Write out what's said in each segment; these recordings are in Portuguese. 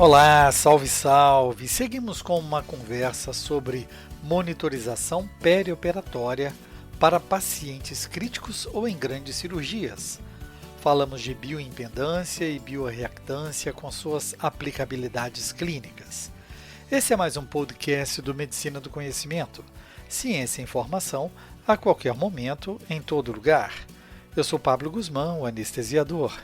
Olá, salve, salve! Seguimos com uma conversa sobre monitorização perioperatória para pacientes críticos ou em grandes cirurgias. Falamos de bioimpedância e bioreactância com suas aplicabilidades clínicas. Esse é mais um podcast do Medicina do Conhecimento. Ciência e informação a qualquer momento, em todo lugar. Eu sou Pablo Guzmán, o anestesiador.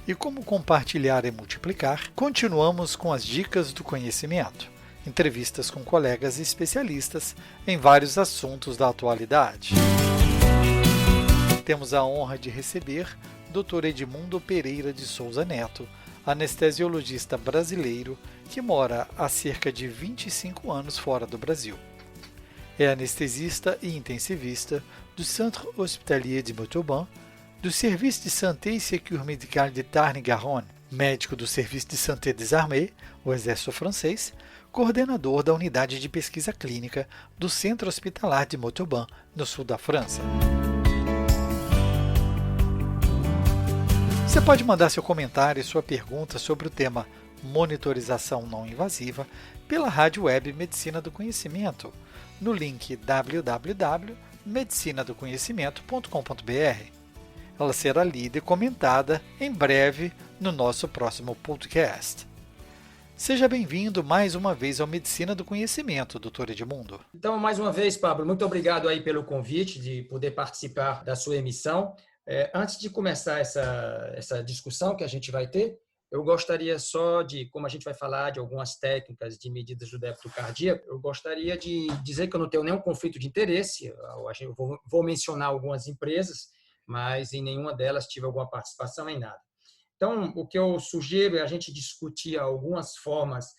E como compartilhar e multiplicar, continuamos com as dicas do conhecimento, entrevistas com colegas especialistas em vários assuntos da atualidade. Temos a honra de receber Dr. Edmundo Pereira de Souza Neto, anestesiologista brasileiro que mora há cerca de 25 anos fora do Brasil. É anestesista e intensivista do Centre Hospitalier de Montauban, do Serviço de Santé e Sécurité Médicale de Tarn-et-Garonne, médico do Serviço de Santé des Armées, o Exército Francês, coordenador da Unidade de Pesquisa Clínica do Centro Hospitalar de Montauban, no sul da França. Você pode mandar seu comentário e sua pergunta sobre o tema monitorização não invasiva pela rádio web Medicina do Conhecimento, no link www.medicinadoconhecimento.com.br. Ela será lida e comentada em breve no nosso próximo podcast. Seja bem-vindo mais uma vez ao Medicina do Conhecimento, Dr. Edmundo. Então, mais uma vez, Pablo, muito obrigado aí pelo convite de poder participar da sua emissão. Antes de começar essa discussão que a gente vai ter, eu gostaria só de, como a gente vai falar de algumas técnicas de medidas do débito cardíaco, eu gostaria de dizer que eu não tenho nenhum conflito de interesse. Eu vou mencionar algumas empresas, mas em nenhuma delas tive alguma participação em nada. Então, o que eu sugiro é a gente discutir algumas formas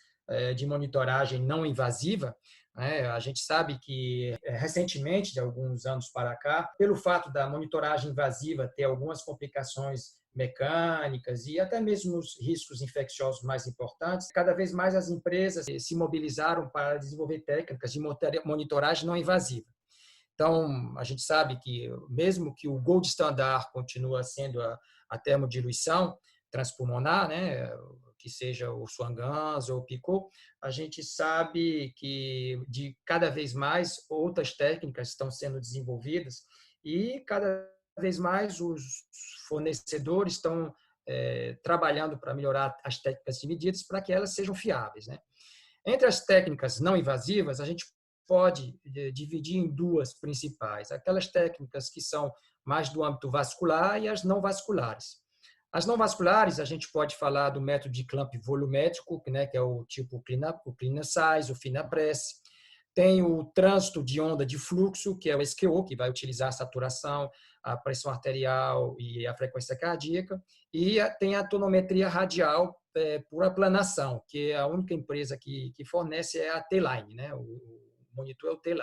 de monitoragem não invasiva. A gente sabe que, recentemente, de alguns anos para cá, pelo fato da monitoragem invasiva ter algumas complicações mecânicas e até mesmo os riscos infecciosos mais importantes, cada vez mais as empresas se mobilizaram para desenvolver técnicas de monitoragem não invasiva. Então, a gente sabe que, mesmo que o gold standard continua sendo a termodiluição transpulmonar, né, que seja o Swan-Ganz ou o PICO, a gente sabe que de cada vez mais outras técnicas estão sendo desenvolvidas e cada vez mais os fornecedores estão trabalhando para melhorar as técnicas de medidas para que elas sejam fiáveis, né? Entre as técnicas não invasivas, a gente pode dividir em duas principais: aquelas técnicas que são mais do âmbito vascular e as não vasculares. As não vasculares, a gente pode falar do método de clamp volumétrico, né, que é o tipo Clean-Size, o Finapress. Tem o trânsito de onda de fluxo, que é o SQO, que vai utilizar a saturação, a pressão arterial e a frequência cardíaca. E tem a tonometria radial por aplanação, que é a única empresa que fornece é a T-Line, né? O monitor é o T-Line.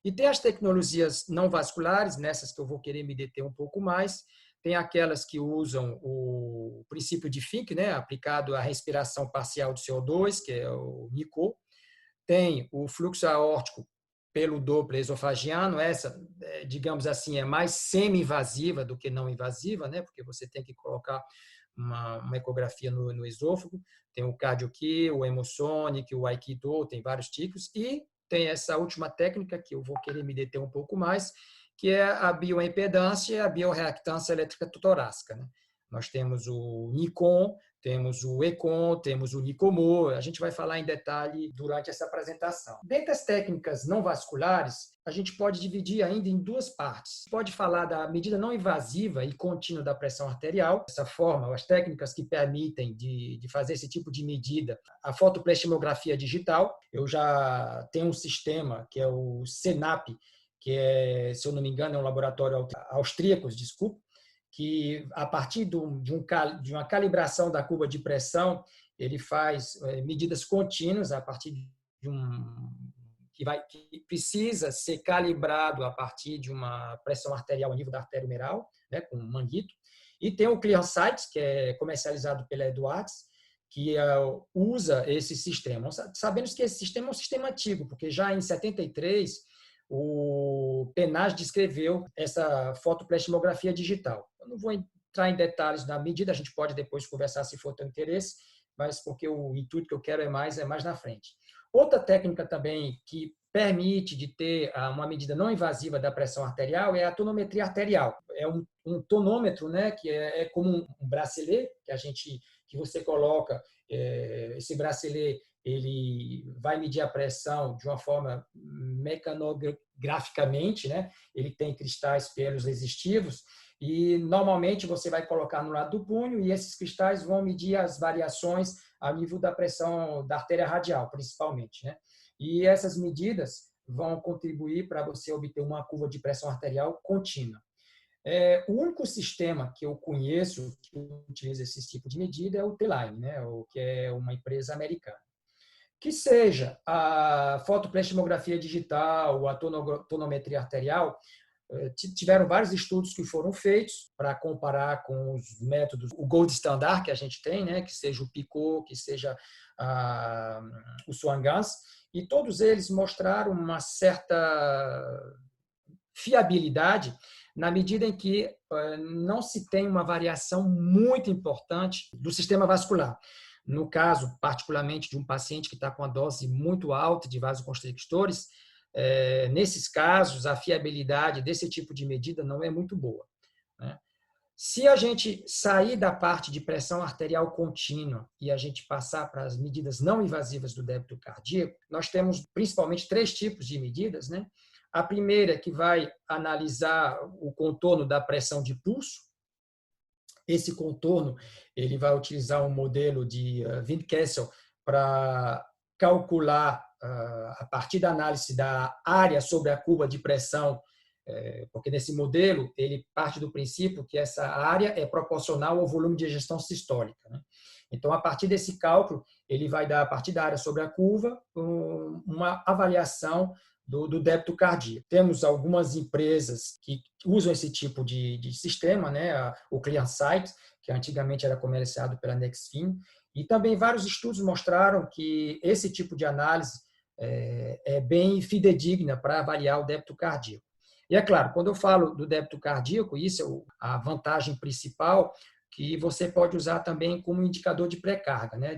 E tem as tecnologias não vasculares, nessas que eu vou querer me deter um pouco mais. Tem aquelas que usam o princípio de Fick, né, aplicado à respiração parcial de CO2, que é o NICO. Tem o fluxo aórtico pelo Doppler esofagiano. Essa, digamos assim, é mais semi-invasiva do que não invasiva, né, porque você tem que colocar uma ecografia no esôfago. Tem o CardioKey, o Hemosonic, o Aikido, tem vários tipos. E tem essa última técnica, que eu vou querer me deter um pouco mais, que é a bioimpedância e a bioreactância elétrica torácica, né? Nós temos o NICOM, temos o ECOM, temos o NICOMO. A gente vai falar em detalhe durante essa apresentação. Dentre as técnicas não vasculares, a gente pode dividir ainda em duas partes. Pode falar da medida não invasiva e contínua da pressão arterial. Dessa forma, as técnicas que permitem de fazer esse tipo de medida, a fotopleximografia digital. Eu já tenho um sistema que é o CENAP, que é, se eu não me engano, é um laboratório austríaco, desculpa, que a partir de uma calibração da curva de pressão, ele faz medidas contínuas a partir de que precisa ser calibrado a partir de uma pressão arterial a nível da artéria humeral, né, com um manguito. E tem o ClearSight, que é comercializado pela Edwards, que usa esse sistema. Sabemos que esse sistema é um sistema antigo, porque já em 73 o Penage descreveu essa fotopleximografia digital. Eu não vou entrar em detalhes da medida, a gente pode depois conversar se for teu interesse, mas porque o intuito que eu quero é mais na frente. Outra técnica também que permite de ter uma medida não invasiva da pressão arterial é a tonometria arterial. É um tonômetro, né, que é como um bracelet que você coloca. Esse bracelet ele vai medir a pressão de uma forma mecanograficamente, né? Ele tem cristais pelos resistivos e normalmente você vai colocar no lado do punho e esses cristais vão medir as variações a nível da pressão da artéria radial, principalmente, né? E essas medidas vão contribuir para você obter uma curva de pressão arterial contínua. O único sistema que eu conheço que utiliza esse tipo de medida é o T-Line, né? Que é uma empresa americana. Que seja a fotopleximografia digital, a tonometria arterial, tiveram vários estudos que foram feitos para comparar com os métodos, o gold standard que a gente tem, né, que seja o Picot, que seja o Swan-Ganz, e todos eles mostraram uma certa fiabilidade na medida em que não se tem uma variação muito importante do sistema vascular. No caso, particularmente, de um paciente que está com a dose muito alta de vasoconstrictores, nesses casos, a fiabilidade desse tipo de medida não é muito boa, né? Se a gente sair da parte de pressão arterial contínua e a gente passar para as medidas não invasivas do débito cardíaco, nós temos principalmente 3 tipos de medidas, né? A primeira que vai analisar o contorno da pressão de pulso. Esse contorno ele vai utilizar um modelo de Windkessel para calcular, a partir da análise da área sobre a curva de pressão, porque nesse modelo ele parte do princípio que essa área é proporcional ao volume de ejeção sistólica, né? Então, a partir desse cálculo, ele vai dar, a partir da área sobre a curva, uma avaliação do débito cardíaco. Temos algumas empresas que usam esse tipo de sistema, né? O ClearSight, que antigamente era comerciado pela Nexfin, e também vários estudos mostraram que esse tipo de análise é bem fidedigna para avaliar o débito cardíaco. E é claro, quando eu falo do débito cardíaco, isso é a vantagem principal, que você pode usar também como indicador de pré-carga, né?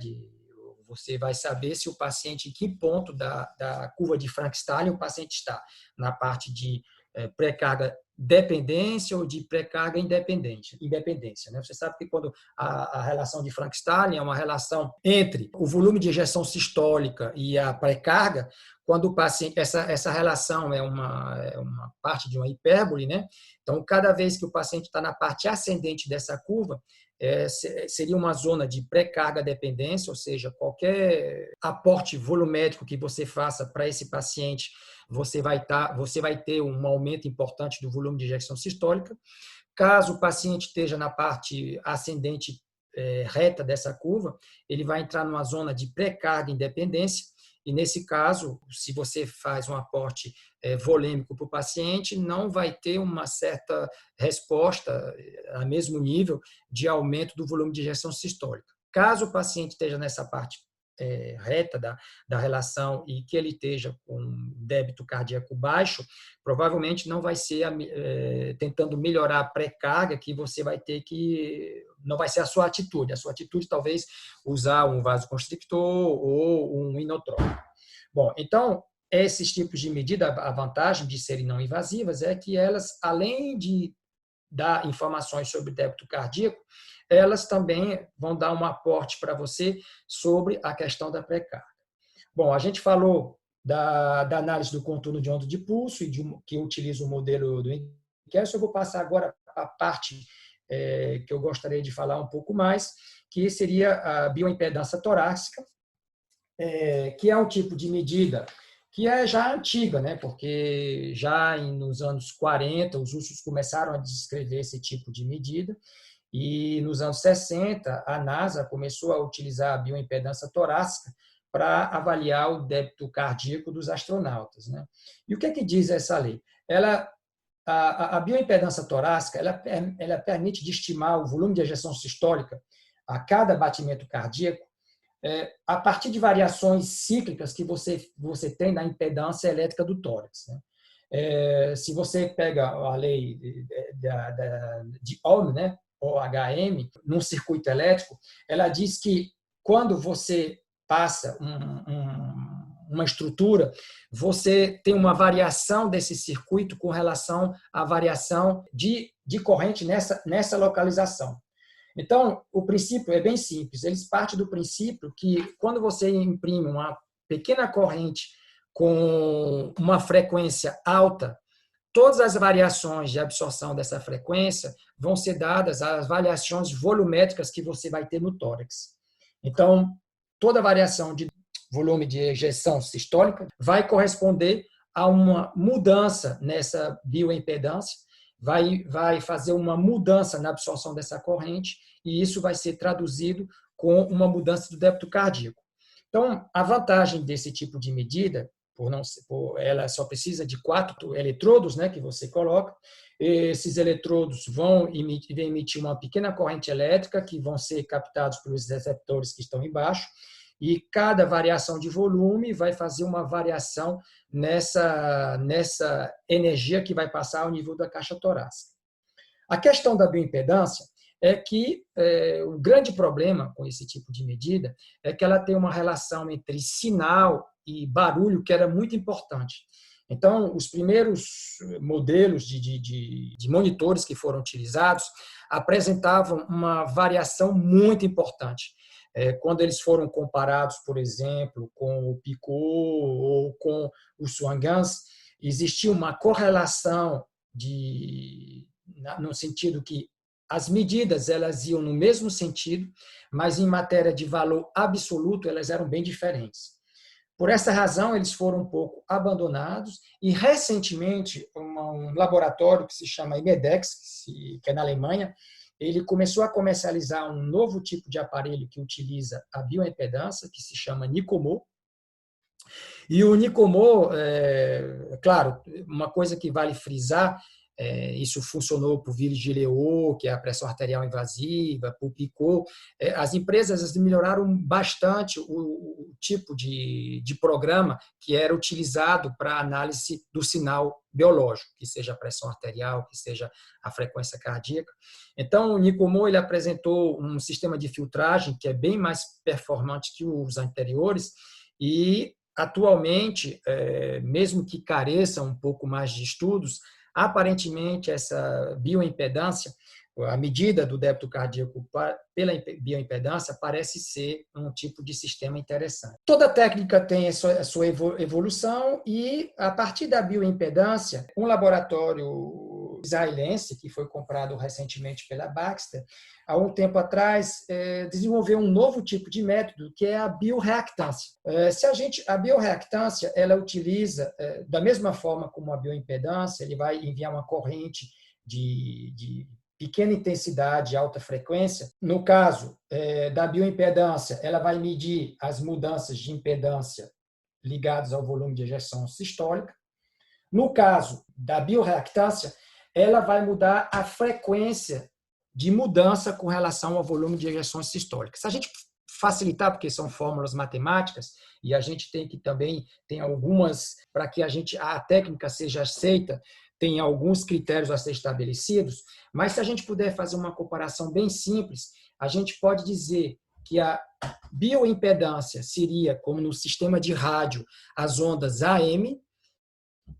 Você vai saber se o paciente, em que ponto da curva de Frank-Starling o paciente está, na parte de pré-carga dependência ou de pré-carga independência, né? Você sabe que quando a relação de Frank-Starling é uma relação entre o volume de ejeção sistólica e a pré-carga, quando o paciente, essa relação é uma parte de uma hipérbole, né? Então, cada vez que o paciente está na parte ascendente dessa curva, seria uma zona de pré-carga dependência, ou seja, qualquer aporte volumétrico que você faça para esse paciente, você vai ter um aumento importante do volume de ejeção sistólica. Caso o paciente esteja na parte ascendente reta dessa curva, ele vai entrar numa zona de pré-carga independência, e nesse caso, se você faz um aporte volêmico para o paciente, não vai ter uma certa resposta a mesmo nível de aumento do volume de ejeção sistólica. Caso o paciente esteja nessa parte reta da relação e que ele esteja com débito cardíaco baixo, provavelmente não vai ser tentando melhorar a pré-carga que você vai ter que... Não vai ser a sua atitude. A sua atitude talvez usar um vasoconstrictor ou um inotrópico. Bom, então, esses tipos de medida, a vantagem de serem não invasivas é que elas, além de dar informações sobre débito cardíaco, elas também vão dar um aporte para você sobre a questão da pré-carga. Bom, a gente falou da análise do contorno de onda de pulso e que utiliza o modelo do Windkessel. Eu vou passar agora para a parte que eu gostaria de falar um pouco mais, que seria a bioimpedância torácica, que é um tipo de medida que é já antiga, né? Porque já nos anos 40 os russos começaram a descrever esse tipo de medida, e nos anos 60 a NASA começou a utilizar a bioimpedância torácica para avaliar o débito cardíaco dos astronautas, né? E o que diz essa lei? A bioimpedância torácica ela permite de estimar o volume de ejeção sistólica a cada batimento cardíaco a partir de variações cíclicas que você tem na impedância elétrica do tórax, né? Se você pega a lei de Ohm, né, OHM, num circuito elétrico, ela diz que quando você passa uma estrutura, você tem uma variação desse circuito com relação à variação de corrente nessa localização. Então, o princípio é bem simples. Eles partem do princípio que, quando você imprime uma pequena corrente com uma frequência alta, todas as variações de absorção dessa frequência vão ser dadas às variações volumétricas que você vai ter no tórax. Então, toda variação de volume de ejeção sistólica vai corresponder a uma mudança nessa bioimpedância, vai fazer uma mudança na absorção dessa corrente, e isso vai ser traduzido com uma mudança do débito cardíaco. Então, a vantagem desse tipo de medida, ela só precisa de 4 eletrodos, né, que você coloca. Esses eletrodos vão emitir uma pequena corrente elétrica, que vão ser captados pelos receptores que estão embaixo, e cada variação de volume vai fazer uma variação nessa energia que vai passar ao nível da caixa torácica. A questão da bioimpedância é que o grande problema com esse tipo de medida é que ela tem uma relação entre sinal e barulho que era muito importante. Então, os primeiros modelos de monitores que foram utilizados apresentavam uma variação muito importante. Quando eles foram comparados, por exemplo, com o Picot ou com o Swan-Ganz, existia uma correlação no sentido que as medidas elas iam no mesmo sentido, mas em matéria de valor absoluto elas eram bem diferentes. Por essa razão, eles foram um pouco abandonados e, recentemente, um laboratório que se chama Imedex, que é na Alemanha, ele começou a comercializar um novo tipo de aparelho que utiliza a bioimpedância, que se chama Nicomo. E o Nicomo, claro, uma coisa que vale frisar, isso funcionou para o Virgilio, que é a pressão arterial invasiva, para o Picot. As empresas melhoraram bastante o tipo de programa que era utilizado para análise do sinal biológico, que seja a pressão arterial, que seja a frequência cardíaca. Então, o Nicomo ele apresentou um sistema de filtragem que é bem mais performante que os anteriores e, atualmente, mesmo que careça um pouco mais de estudos, aparentemente, essa bioimpedância, a medida do débito cardíaco pela bioimpedância, parece ser um tipo de sistema interessante. Toda técnica tem a sua evolução e, a partir da bioimpedância, um laboratório israelense, que foi comprado recentemente pela Baxter, há um tempo atrás, desenvolveu um novo tipo de método, que é a bioreactância. A bioreactância, ela utiliza, da mesma forma como a bioimpedância, ele vai enviar uma corrente de pequena intensidade, alta frequência. No caso da bioimpedância, ela vai medir as mudanças de impedância ligadas ao volume de ejeção sistólica. No caso da bioreactância, ela vai mudar a frequência de mudança com relação ao volume de ejeções sistólicas. Se a gente facilitar, porque são fórmulas matemáticas, e a gente tem que também, tem algumas, para que a técnica seja aceita, tem alguns critérios a ser estabelecidos, mas se a gente puder fazer uma comparação bem simples, a gente pode dizer que a bioimpedância seria, como no sistema de rádio, as ondas AM,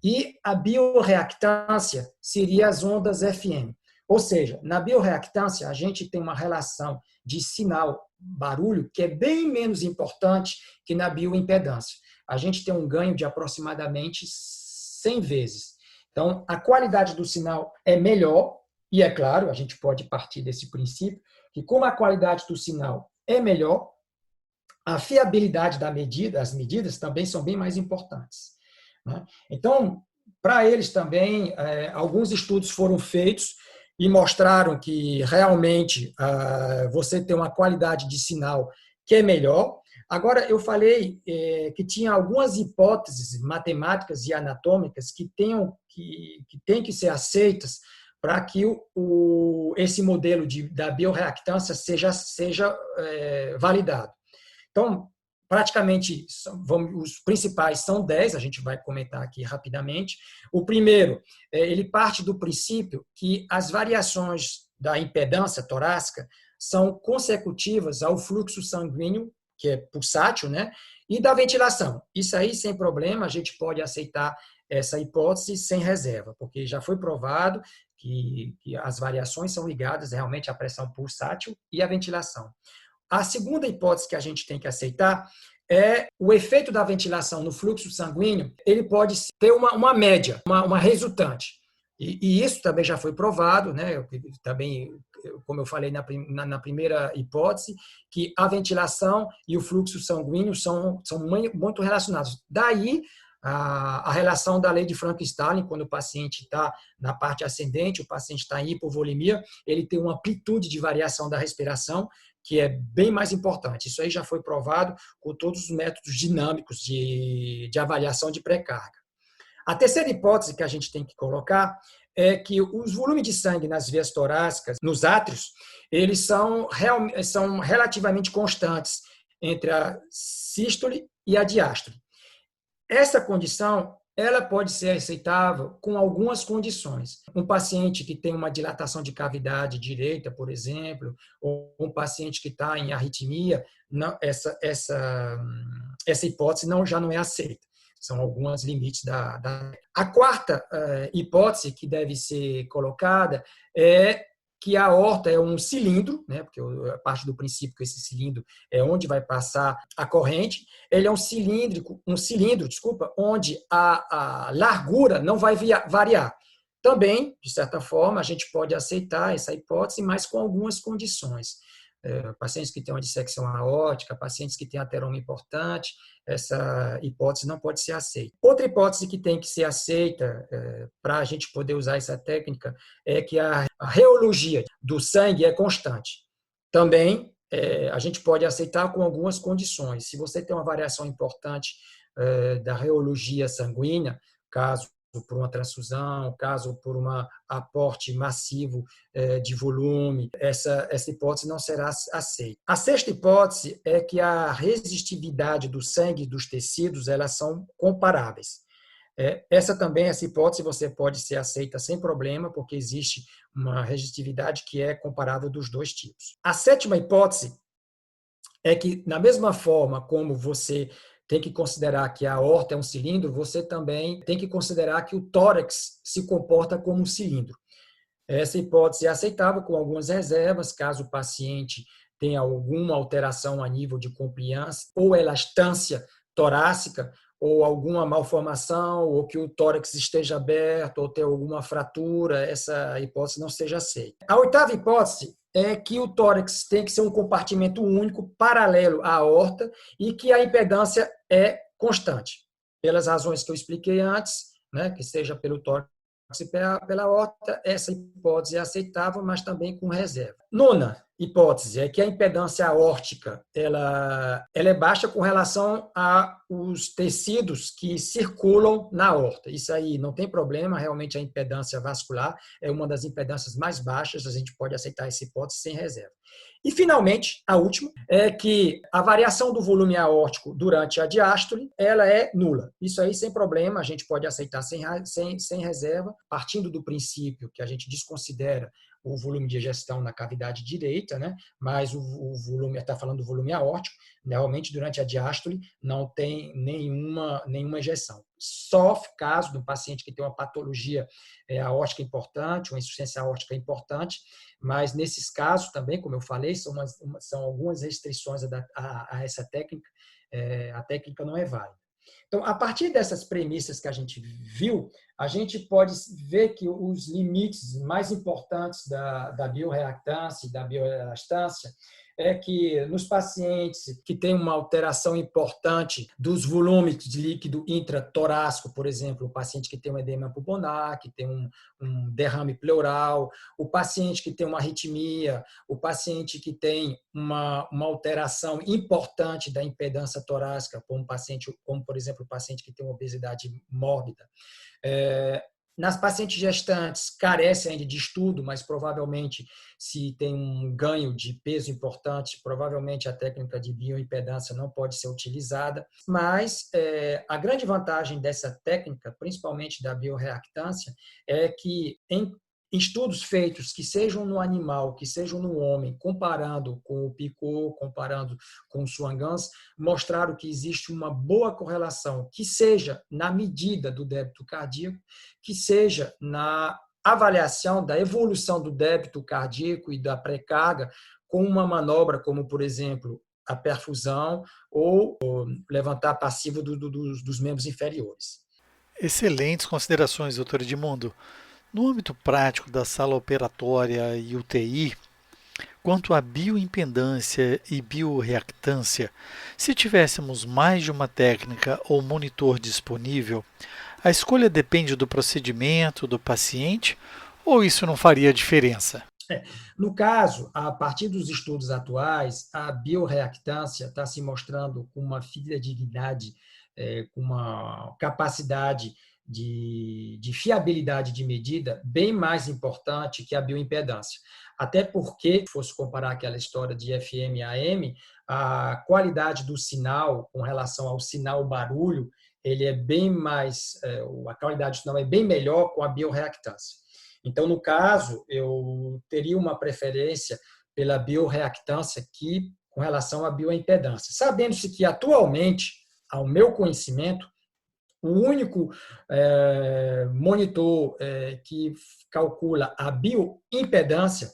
e a bioreactância seria as ondas FM. Ou seja, na bioreactância, a gente tem uma relação de sinal-barulho que é bem menos importante que na bioimpedância. A gente tem um ganho de aproximadamente 100 vezes. Então, a qualidade do sinal é melhor, e é claro, a gente pode partir desse princípio, que como a qualidade do sinal é melhor, a fiabilidade das medidas também são bem mais importantes. Então, para eles também, alguns estudos foram feitos e mostraram que realmente você tem uma qualidade de sinal que é melhor. Agora, eu falei que tinha algumas hipóteses matemáticas e anatômicas que têm que ser aceitas para que esse modelo da bioreactância seja validado. Então, praticamente, os principais são 10, a gente vai comentar aqui rapidamente. O primeiro, ele parte do princípio que as variações da impedância torácica são consecutivas ao fluxo sanguíneo que é pulsátil, né? E da ventilação. Isso aí, sem problema, a gente pode aceitar essa hipótese sem reserva, porque já foi provado que as variações são ligadas realmente à pressão pulsátil e à ventilação. A segunda hipótese que a gente tem que aceitar é o efeito da ventilação no fluxo sanguíneo. Ele pode ter uma média, uma resultante. E isso também já foi provado, né? Também, como eu falei na primeira hipótese, que a ventilação e o fluxo sanguíneo são muito relacionados. Daí a relação da lei de Frank-Starling, quando o paciente está na parte ascendente, o paciente está em hipovolemia, ele tem uma amplitude de variação da respiração que é bem mais importante. Isso aí já foi provado com todos os métodos dinâmicos de avaliação de pré-carga. A terceira hipótese que a gente tem que colocar é que os volumes de sangue nas vias torácicas, nos átrios, eles são relativamente constantes entre a sístole e a diástole. Essa condição ela pode ser aceitável com algumas condições. Um paciente que tem uma dilatação de cavidade direita, por exemplo, ou um paciente que está em arritmia, não, essa hipótese já não é aceita. São alguns limites A quarta hipótese que deve ser colocada é que a aorta é um cilindro, né, porque a parte do princípio que esse cilindro é onde vai passar a corrente. Ele é um cilindro, onde a largura não vai variar. Também, de certa forma, a gente pode aceitar essa hipótese, mas com algumas condições. Pacientes que têm uma dissecção aórtica, pacientes que têm ateroma importante, essa hipótese não pode ser aceita. Outra hipótese que tem que ser aceita para a gente poder usar essa técnica é que a reologia do sangue é constante. Também a gente pode aceitar com algumas condições. Se você tem uma variação importante da reologia sanguínea, caso por uma transfusão, caso por um aporte massivo de volume, essa hipótese não será aceita. A sexta hipótese é que a resistividade do sangue e dos tecidos elas são comparáveis. Essa hipótese você pode ser aceita sem problema, porque existe uma resistividade que é comparável dos dois tipos. A sétima hipótese é que, na mesma forma como você tem que considerar que a aorta é um cilindro, você também tem que considerar que o tórax se comporta como um cilindro. Essa hipótese é aceitável com algumas reservas, caso o paciente tenha alguma alteração a nível de compliance ou elastância torácica, ou alguma malformação, ou que o tórax esteja aberto, ou ter alguma fratura, essa hipótese não seja aceita. A oitava hipótese é que o tórax tem que ser um compartimento único, paralelo à aorta, e que a impedância é constante. Pelas razões que eu expliquei antes, né, que seja pelo tórax e pela aorta, essa hipótese é aceitável, mas também com reserva. Nona hipótese é que a impedância aórtica ela é baixa com relação aos tecidos que circulam na aorta. Isso aí não tem problema, realmente a impedância vascular é uma das impedâncias mais baixas, a gente pode aceitar essa hipótese sem reserva. E, finalmente, a última é que a variação do volume aórtico durante a diástole ela é nula. Isso aí, sem problema, a gente pode aceitar sem reserva, partindo do princípio que a gente desconsidera o volume de ejeção na cavidade direita, né? Mas o volume, está falando do volume aórtico, realmente durante a diástole não tem nenhuma ejeção. Só caso do paciente que tem uma patologia aórtica importante, uma insuficiência aórtica importante, mas nesses casos também, como eu falei, são algumas restrições a essa técnica, a técnica não é válida. Então, a partir dessas premissas que a gente viu, a gente pode ver que os limites mais importantes da bioreactância e da bioelastância é que nos pacientes que têm uma alteração importante dos volumes de líquido intratorácico, por exemplo, o paciente que tem um edema pulmonar, que tem um derrame pleural, o paciente que tem uma arritmia, o paciente que tem uma alteração importante da impedância torácica, como por exemplo, o paciente que tem uma obesidade mórbida. Nas pacientes gestantes, carece ainda de estudo, mas provavelmente, se tem um ganho de peso importante, provavelmente a técnica de bioimpedância não pode ser utilizada. Mas a grande vantagem dessa técnica, principalmente da bioreactância, é que estudos feitos que sejam no animal, que sejam no homem, comparando com o Picot, comparando com o Swan-Ganz, mostraram que existe uma boa correlação, que seja na medida do débito cardíaco, que seja na avaliação da evolução do débito cardíaco e da pré-carga com uma manobra como, por exemplo, a perfusão ou levantar passivo dos membros inferiores. Excelentes considerações, doutor Edmundo. No âmbito prático da sala operatória e UTI, quanto à bioimpedância e bioreactância, se tivéssemos mais de uma técnica ou monitor disponível, a escolha depende do procedimento do paciente ou isso não faria diferença? No caso, a partir dos estudos atuais, a bioreactância está se mostrando com uma fidedignidade, com uma capacidade de fiabilidade de medida bem mais importante que a bioimpedância. Até porque, se fosse comparar aquela história de FM e AM, a qualidade do sinal com relação ao sinal barulho, ele é bem mais, a qualidade do sinal é bem melhor com a bioreactância. Então, no caso, eu teria uma preferência pela bioreactância que com relação à bioimpedância. Sabendo-se que, atualmente, ao meu conhecimento, o único monitor que calcula a bioimpedância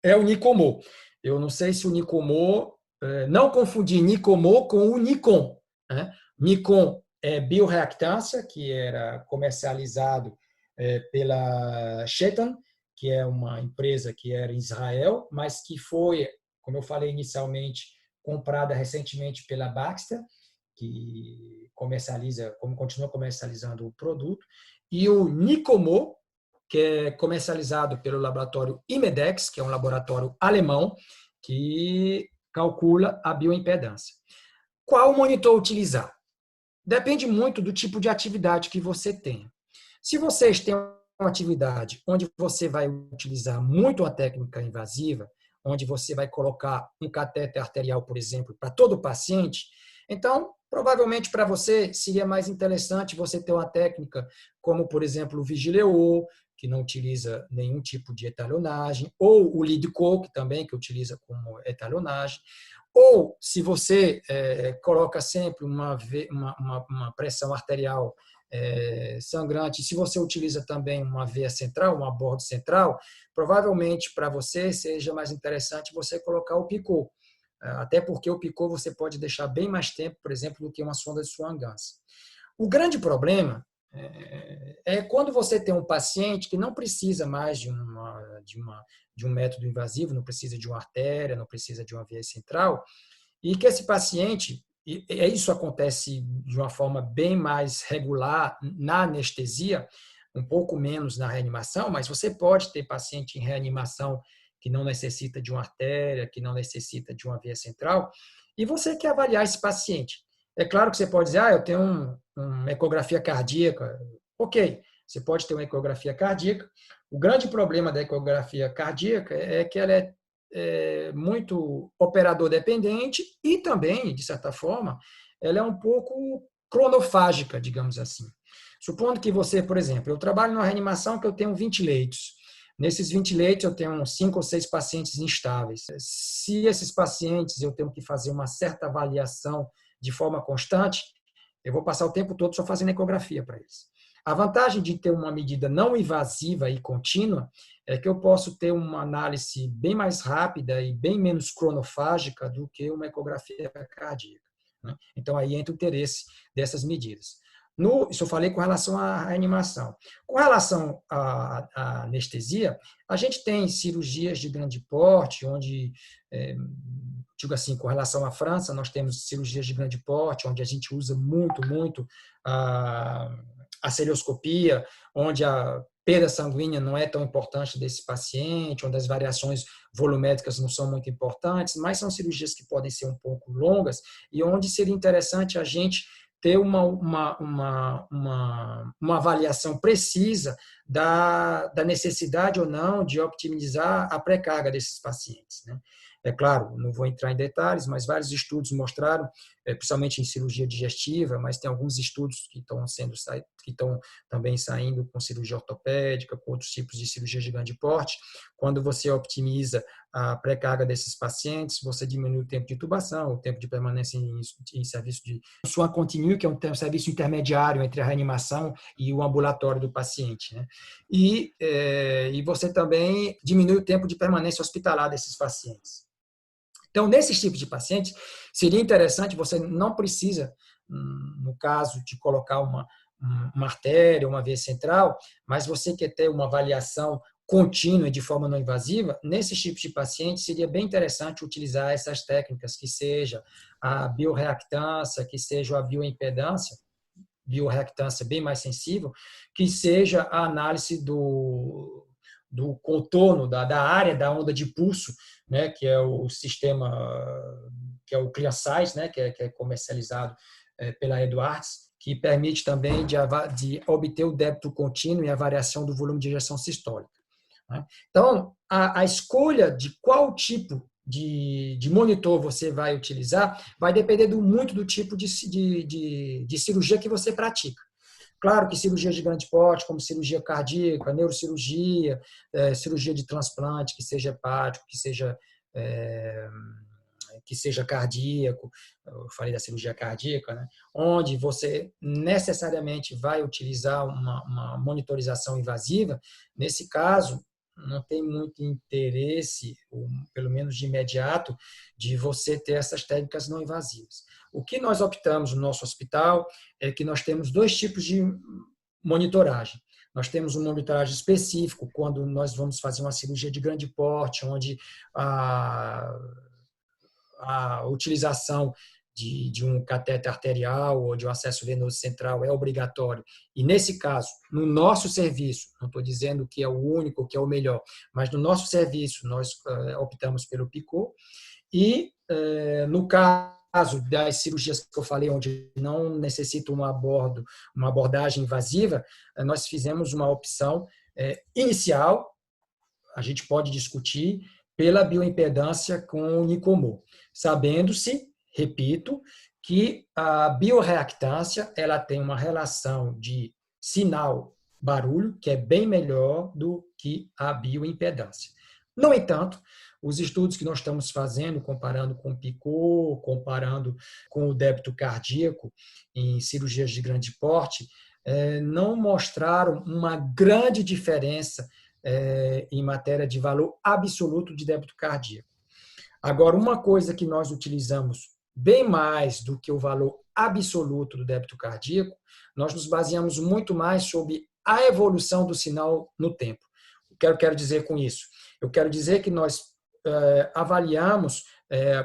é o Nicomo. Eu não sei se o Nicomo, não confundir Nicomo com o Nikon. Né? Nikon é bioreactância, que era comercializado pela Shetan, que é uma empresa que era em Israel, mas que foi, como eu falei inicialmente, comprada recentemente pela Baxter, que continua comercializando o produto, e o Nicomo, que é comercializado pelo laboratório Imedex, que é um laboratório alemão, que calcula a bioimpedância. Qual monitor utilizar? Depende muito do tipo de atividade que você tem. Se vocês têm uma atividade onde você vai utilizar muito a técnica invasiva, onde você vai colocar um catéter arterial, por exemplo, para todo o paciente, então, provavelmente para você seria mais interessante você ter uma técnica como, por exemplo, o Vigileo, que não utiliza nenhum tipo de etalonagem, ou o Lidco, também que utiliza como etalonagem, ou se você coloca sempre uma pressão arterial sangrante, se você utiliza também uma veia central, um aborto central, provavelmente para você seja mais interessante você colocar o Picot. Até porque o Picot você pode deixar bem mais tempo, por exemplo, do que uma sonda de Swan-Ganz. O grande problema é quando você tem um paciente que não precisa mais de um método invasivo, não precisa de uma artéria, não precisa de uma veia central, e que esse paciente, e isso acontece de uma forma bem mais regular na anestesia, um pouco menos na reanimação, mas você pode ter paciente em reanimação que não necessita de uma artéria, que não necessita de uma veia central, e você quer avaliar esse paciente. É claro que você pode dizer, eu tenho uma ecografia cardíaca. Ok, você pode ter uma ecografia cardíaca. O grande problema da ecografia cardíaca é que ela é muito operador dependente e também, de certa forma, ela é um pouco cronofágica, digamos assim. Supondo que você, por exemplo, eu trabalho numa reanimação que eu tenho 20 leitos. Nesses 20 leitos, eu tenho 5 ou 6 pacientes instáveis. Se esses pacientes eu tenho que fazer uma certa avaliação de forma constante, eu vou passar o tempo todo só fazendo ecografia para eles. A vantagem de ter uma medida não invasiva e contínua é que eu posso ter uma análise bem mais rápida e bem menos cronofágica do que uma ecografia cardíaca. Né? Então, aí entra o interesse dessas medidas. Isso eu falei com relação à reanimação. Com relação à anestesia, a gente tem cirurgias de grande porte, onde, digo assim, com relação à França, nós temos cirurgias de grande porte, onde a gente usa muito a cerioscopia, onde a perda sanguínea não é tão importante desse paciente, onde as variações volumétricas não são muito importantes, mas são cirurgias que podem ser um pouco longas e onde seria interessante a gente ter uma avaliação precisa da necessidade ou não de optimizar a pré-carga desses pacientes. Né? É claro, não vou entrar em detalhes, mas vários estudos mostraram principalmente em cirurgia digestiva, mas tem alguns estudos que estão também saindo com cirurgia ortopédica, com outros tipos de cirurgia de grande porte. Quando você optimiza a pré-carga desses pacientes, você diminui o tempo de intubação, o tempo de permanência em serviço de soin continu, que é um serviço intermediário entre a reanimação e o ambulatório do paciente, né? E você também diminui o tempo de permanência hospitalar desses pacientes. Então, nesses tipos de pacientes, seria interessante, você não precisa, no caso de colocar uma artéria, uma veia central, mas você quer ter uma avaliação contínua e de forma não invasiva, nesses tipos de pacientes seria bem interessante utilizar essas técnicas, que seja a bioreactância, que seja a bioimpedância bem mais sensível, que seja a análise do contorno, da área da onda de pulso, né, que é o sistema, que é o ClearSize, né, que é comercializado pela Edwards, que permite também de obter o débito contínuo e a variação do volume de ejeção sistólica. Então, a escolha de qual tipo de monitor você vai utilizar vai depender muito do tipo de cirurgia que você pratica. Claro que cirurgia de grande porte, como cirurgia cardíaca, neurocirurgia, cirurgia de transplante, que seja hepático, que seja cardíaco, eu falei da cirurgia cardíaca, né? Onde você necessariamente vai utilizar uma monitorização invasiva, nesse caso, não tem muito interesse, ou pelo menos de imediato, de você ter essas técnicas não invasivas. O que nós optamos no nosso hospital é que nós temos dois tipos de monitoragem. Nós temos um monitoragem específico quando nós vamos fazer uma cirurgia de grande porte, onde a utilização de um catéter arterial ou de um acesso venoso central é obrigatório. E, nesse caso, no nosso serviço, não estou dizendo que é o único, que é o melhor, mas no nosso serviço nós optamos pelo PICO. E, no caso das cirurgias que eu falei, onde não necessita uma abordagem invasiva, nós fizemos uma opção inicial, a gente pode discutir, pela bioimpedância com o Nicomo, sabendo-se, repito, que a bioreactância ela tem uma relação de sinal-barulho que é bem melhor do que a bioimpedância. No entanto, os estudos que nós estamos fazendo, comparando com o PICO, comparando com o débito cardíaco em cirurgias de grande porte, não mostraram uma grande diferença em matéria de valor absoluto de débito cardíaco. Agora, uma coisa que nós utilizamos bem mais do que o valor absoluto do débito cardíaco, nós nos baseamos muito mais sobre a evolução do sinal no tempo. O que eu quero dizer com isso? Eu quero dizer que nós avaliamos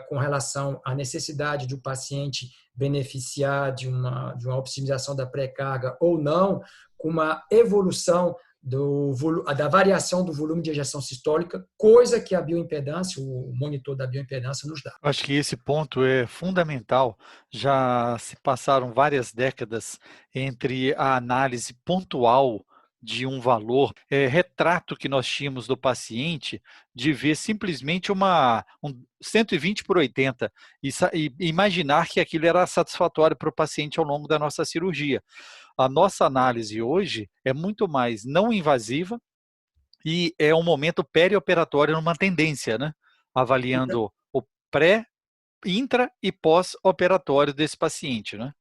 com relação à necessidade de o paciente beneficiar de uma optimização da pré-carga ou não, com uma evolução da variação do volume de ejeção sistólica, coisa que a bioimpedância, o monitor da bioimpedância nos dá. Acho que esse ponto é fundamental. Já se passaram várias décadas entre a análise pontual de um valor, retrato que nós tínhamos do paciente, de ver simplesmente um 120 por 80 e imaginar que aquilo era satisfatório para o paciente ao longo da nossa cirurgia. A nossa análise hoje é muito mais não invasiva e é um momento perioperatório numa tendência, né? Avaliando o pré, intra e pós-operatório desse paciente, né?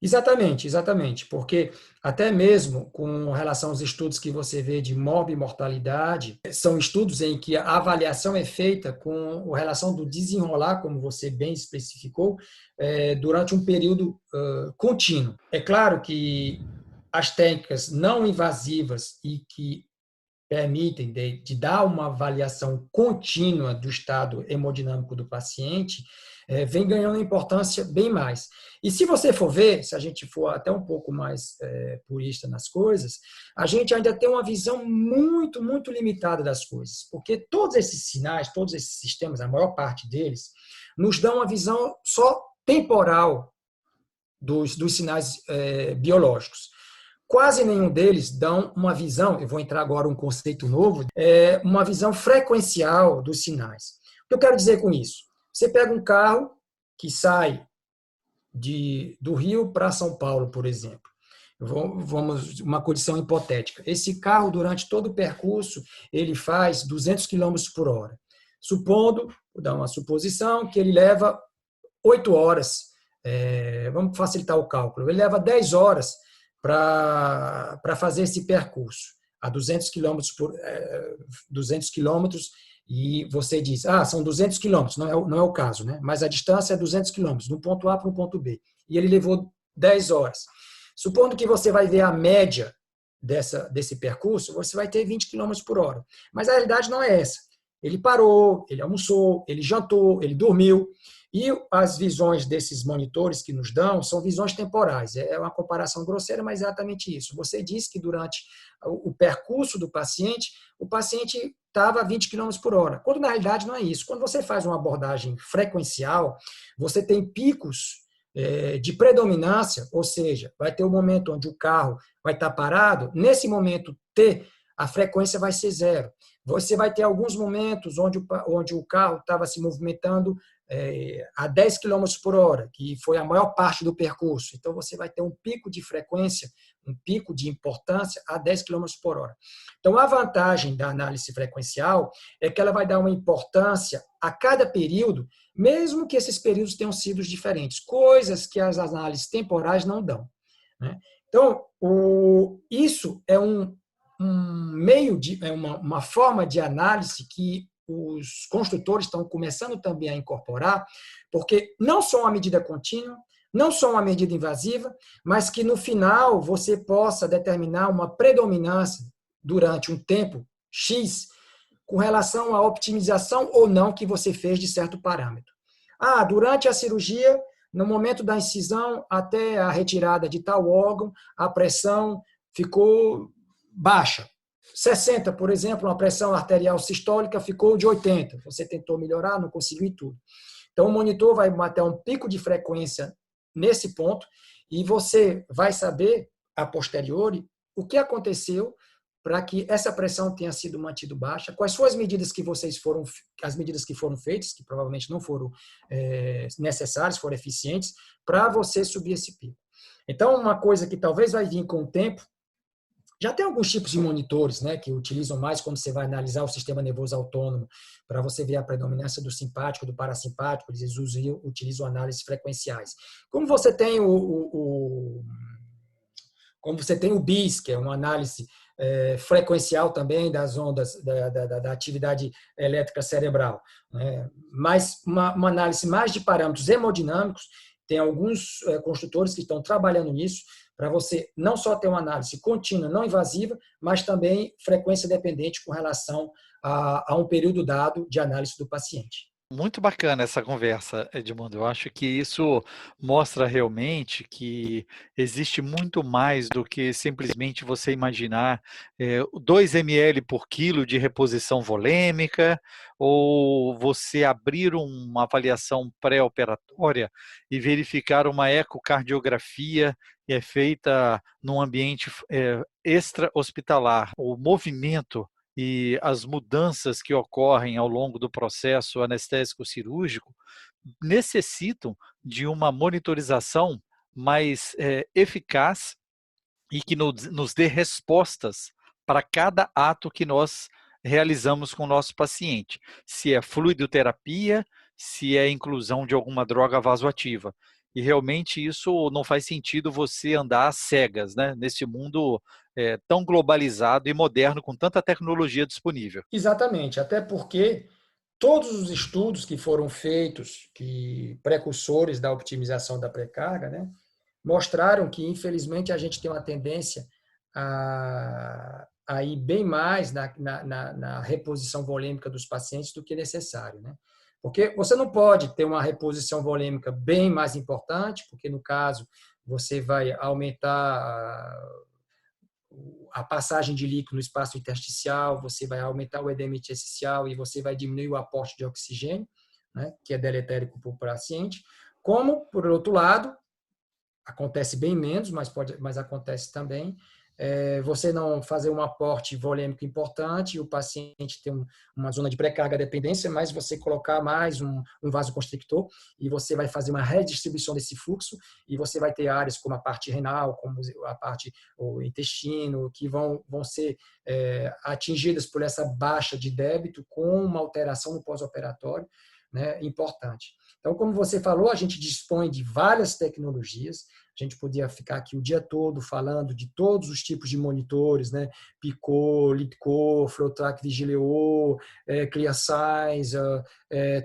Exatamente, porque até mesmo com relação aos estudos que você vê de morbimortalidade, são estudos em que a avaliação é feita com relação do desenrolar, como você bem especificou, durante um período contínuo. É claro que as técnicas não invasivas e que permitem de dar uma avaliação contínua do estado hemodinâmico do paciente, vem ganhando importância bem mais. E se você for ver, se a gente for até um pouco mais purista nas coisas, a gente ainda tem uma visão muito, muito limitada das coisas, porque todos esses sinais, todos esses sistemas, a maior parte deles, nos dão uma visão só temporal dos sinais biológicos. Quase nenhum deles dão uma visão, eu vou entrar agora um conceito novo, uma visão frequencial dos sinais. O que eu quero dizer com isso? Você pega um carro que sai do Rio para São Paulo, por exemplo. Vamos, uma condição hipotética. Esse carro, durante todo o percurso, ele faz 200 quilômetros por hora. Supondo, vou dar uma suposição, que ele leva 8 horas, vamos facilitar o cálculo, ele leva 10 horas para fazer esse percurso, a 200 quilômetros 200 quilômetros, e você diz, são 200 quilômetros, não é o caso, né? Mas a distância é 200 quilômetros, de um ponto A para um ponto B, e ele levou 10 horas. Supondo que você vai ver a média desse percurso, você vai ter 20 quilômetros por hora. Mas a realidade não é essa. Ele parou, ele almoçou, ele jantou, ele dormiu. E as visões desses monitores que nos dão são visões temporais. É uma comparação grosseira, mas é exatamente isso. Você diz que durante o percurso do paciente, o paciente estava a 20 km por hora, quando na realidade não é isso. Quando você faz uma abordagem frequencial, você tem picos de predominância, ou seja, vai ter um momento onde o carro vai estar parado, nesse momento T, a frequência vai ser 0. Você vai ter alguns momentos onde o carro estava se movimentando a 10 km por hora, que foi a maior parte do percurso. Então, você vai ter um pico de frequência, um pico de importância a 10 km por hora. Então, a vantagem da análise frequencial é que ela vai dar uma importância a cada período, mesmo que esses períodos tenham sido diferentes, coisas que as análises temporais não dão, né? Então, isso é um meio uma forma de análise que os construtores estão começando também a incorporar, porque não só uma medida contínua, não só uma medida invasiva, mas que no final você possa determinar uma predominância durante um tempo X com relação à optimização ou não que você fez de certo parâmetro. Durante a cirurgia, no momento da incisão até a retirada de tal órgão, a pressão ficou baixa. 60, por exemplo, uma pressão arterial sistólica ficou de 80. Você tentou melhorar, não conseguiu e tudo. Então, o monitor vai bater um pico de frequência nesse ponto e você vai saber, a posteriori, o que aconteceu para que essa pressão tenha sido mantida baixa, quais foram as medidas que foram feitas, que provavelmente não foram necessárias, foram eficientes, para você subir esse pico. Então, uma coisa que talvez vai vir com o tempo, já tem alguns tipos de monitores, né, que utilizam mais quando você vai analisar o sistema nervoso autônomo, para você ver a predominância do simpático, do parasimpático, eles utilizam análises frequenciais. Como você tem o BIS, que é uma análise frequencial também das ondas da atividade elétrica cerebral, né? Mas uma análise mais de parâmetros hemodinâmicos, tem alguns construtores que estão trabalhando nisso, para você não só ter uma análise contínua, não invasiva, mas também frequência dependente com relação a um período dado de análise do paciente. Muito bacana essa conversa, Edmundo. Eu acho que isso mostra realmente que existe muito mais do que simplesmente você imaginar 2 ml por quilo de reposição volêmica, ou você abrir uma avaliação pré-operatória e verificar uma ecocardiografia que é feita num ambiente extra-hospitalar. O movimento e as mudanças que ocorrem ao longo do processo anestésico cirúrgico necessitam de uma monitorização mais eficaz e que nos dê respostas para cada ato que nós realizamos com o nosso paciente. Se é fluidoterapia, se é inclusão de alguma droga vasoativa. E realmente isso não faz sentido você andar às cegas, né? Nesse mundo tão globalizado e moderno, com tanta tecnologia disponível. Exatamente, até porque todos os estudos que foram feitos, precursores da optimização da pré-carga, né, mostraram que, infelizmente, a gente tem uma tendência a ir bem mais na reposição volêmica dos pacientes do que necessário, né? Porque você não pode ter uma reposição volêmica bem mais importante, porque, no caso, você vai aumentar a passagem de líquido no espaço intersticial, você vai aumentar o edema intersticial e você vai diminuir o aporte de oxigênio, né, que é deletérico para o paciente. Como, por outro lado, acontece bem menos, mas acontece também, você não fazer um aporte volêmico importante, o paciente tem uma zona de pré-carga dependência, mas você colocar mais um vasoconstrictor e você vai fazer uma redistribuição desse fluxo e você vai ter áreas como a parte renal, como a parte o intestino, que vão ser atingidas por essa baixa de débito com uma alteração no pós-operatório, né, importante. Então, como você falou, a gente dispõe de várias tecnologias. A gente podia ficar aqui o dia todo falando de todos os tipos de monitores, né? Picot, Litco, Flowtrack Vigileo, ClearSigns,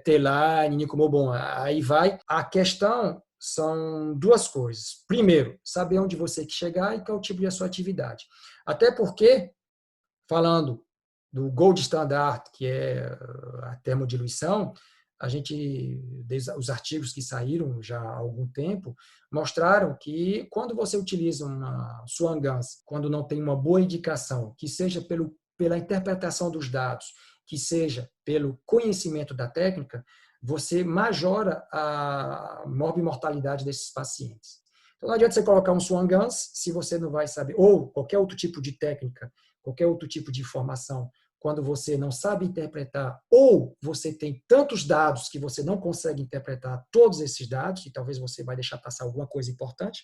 T-Line, Nicomo. Bom, aí vai. A questão são duas coisas. Primeiro, saber onde você quer chegar e qual é o tipo de sua atividade. Até porque, falando do Gold Standard, que é a termodiluição, a gente, os artigos que saíram já há algum tempo, mostraram que quando você utiliza uma Swan Ganz, quando não tem uma boa indicação, que seja pela interpretação dos dados, que seja pelo conhecimento da técnica, você majora a morbimortalidade desses pacientes. Então não adianta você colocar um Swan Ganz se você não vai saber, ou qualquer outro tipo de técnica, qualquer outro tipo de informação, quando você não sabe interpretar, ou você tem tantos dados que você não consegue interpretar todos esses dados, e talvez você vai deixar passar alguma coisa importante,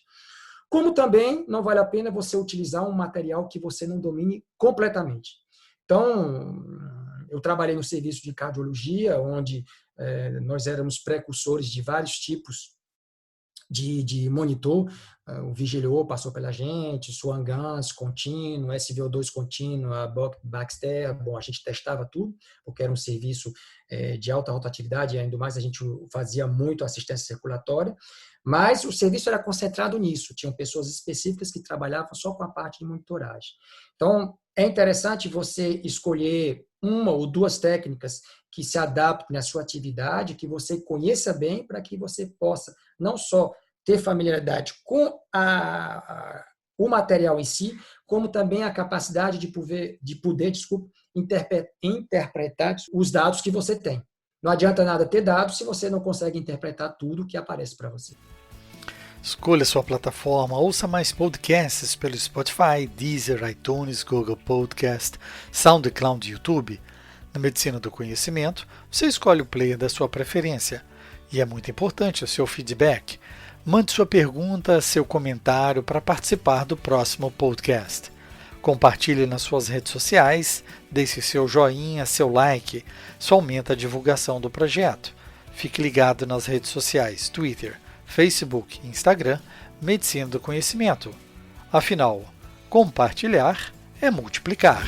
como também não vale a pena você utilizar um material que você não domine completamente. Então, eu trabalhei no serviço de cardiologia, onde nós éramos precursores de vários tipos de monitor. O Vigileo passou pela gente, Swan Ganz contínuo, SVO2 contínuo, a Baxter. Bom, a gente testava tudo, porque era um serviço de alta rotatividade, e ainda mais a gente fazia muito assistência circulatória, mas o serviço era concentrado nisso, tinham pessoas específicas que trabalhavam só com a parte de monitoragem. Então, é interessante você escolher uma ou duas técnicas que se adaptem à sua atividade, que você conheça bem, para que você possa não só ter familiaridade com o material em si, como também a capacidade de poder interpretar os dados que você tem. Não adianta nada ter dados se você não consegue interpretar tudo que aparece para você. Escolha sua plataforma, ouça mais podcasts pelo Spotify, Deezer, iTunes, Google Podcast, SoundCloud e YouTube. Na Medicina do Conhecimento, você escolhe o player da sua preferência. E é muito importante o seu feedback. Mande sua pergunta, seu comentário para participar do próximo podcast. Compartilhe nas suas redes sociais, deixe seu joinha, seu like, isso aumenta a divulgação do projeto. Fique ligado nas redes sociais, Twitter, Facebook e Instagram, Medicina do Conhecimento. Afinal, compartilhar é multiplicar.